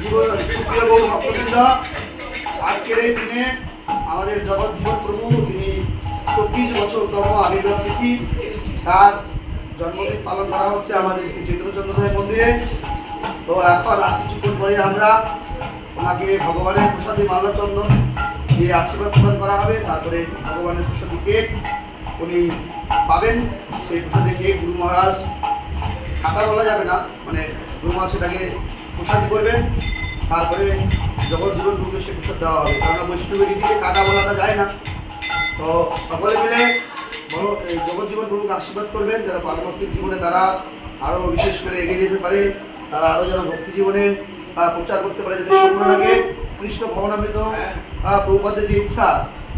সুপ্রিয় গৌর ভক্তবৃন্দ, আজকের এই দিনে আমাদের জগৎ জীবন প্রভু তিনি 24 বছরতম আবির্ভাব তিথি, তার জন্মদিন পালন করা হচ্ছে আমাদের শ্রী চৈতন্যচন্দ্র ভাই মন্দিরে। তো এখন আর কিছুক্ষণ পরে আমরা ওনাকে ভগবানের প্রসাদী মাল্য চন্দন দিয়ে আশীর্বাদ প্রদান করা হবে। তারপরে ভগবানের প্রসাদী কেক উনি পাবেন। সেই প্রসাদী কেক গুরু মহারাজ কাটা বলা যাবে না, মানে গুরু মহারাজ সেটাকে প্রসাদী করবেন। তারপরে জগৎ জীবন প্রভুকে সে প্রসাদ দেওয়া হবে, কারণ বৈষ্ণবের রীতিতে কাটা বলাটা যায় না। তো সকলে মিলে বড় জগৎ জীবন প্রভুকে আশীর্বাদ করবেন, যারা পারমার্থিক জীবনে তারা আরও বিশেষ করে এগিয়ে যেতে পারে, তারা আরও যেন ভক্তি জীবনে প্রচার করতে পারে, যাতে স্বপ্ন থাকে কৃষ্ণ ভবনামৃত প্রভুপাদের যে ইচ্ছা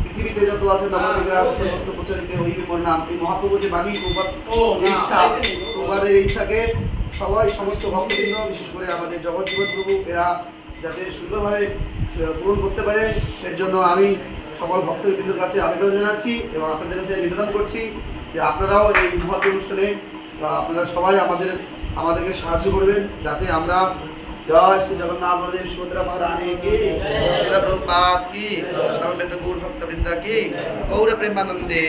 পৃথিবীতে যত আছে প্রচারিত হইবে নাম, এই মহাপ্রভুর যে বাণী প্রভুপাদ ইচ্ছা, প্রভুপাদের ইচ্ছাকে সবাই সমস্ত ভক্তবৃন্দ বিশেষ করে আমাদের জগৎ জীবন প্রভু এরা যাতে সুন্দরভাবে পূরণ করতে পারে, সেই জন্য আমি সকল ভক্তবৃন্দের কাছে আবেদন জানাচ্ছি এবং আপনাদের কাছে নিবেদন করছি যে আপনারাও এই মহৎ অনুষ্ঠানে আপনারা সবাই আমাদেরকে সাহায্য করবেন, যাতে আমরা জয় শ্রী জগন্নাথ বলদেব সুভদ্রা মহারানী কি, শিলা প্রভুপাদ কি, সমবেত গৌর ভক্তবৃন্দ কি, গৌর প্রেমানন্দে।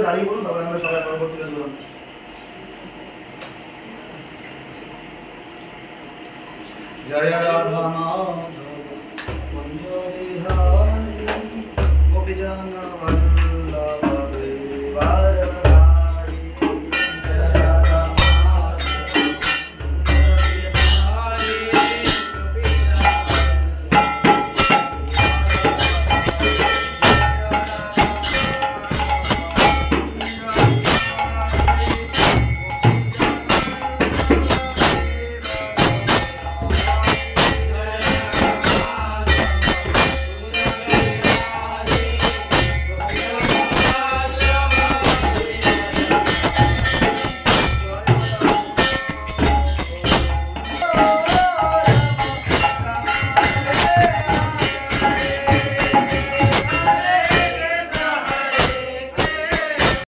দাঁড়িয়ে বলুন, তারপরে আমরা সবাই পরবর্তী কাজ করুন। জয় রাধা মাধব কুঞ্জ বিহারী গোপীজন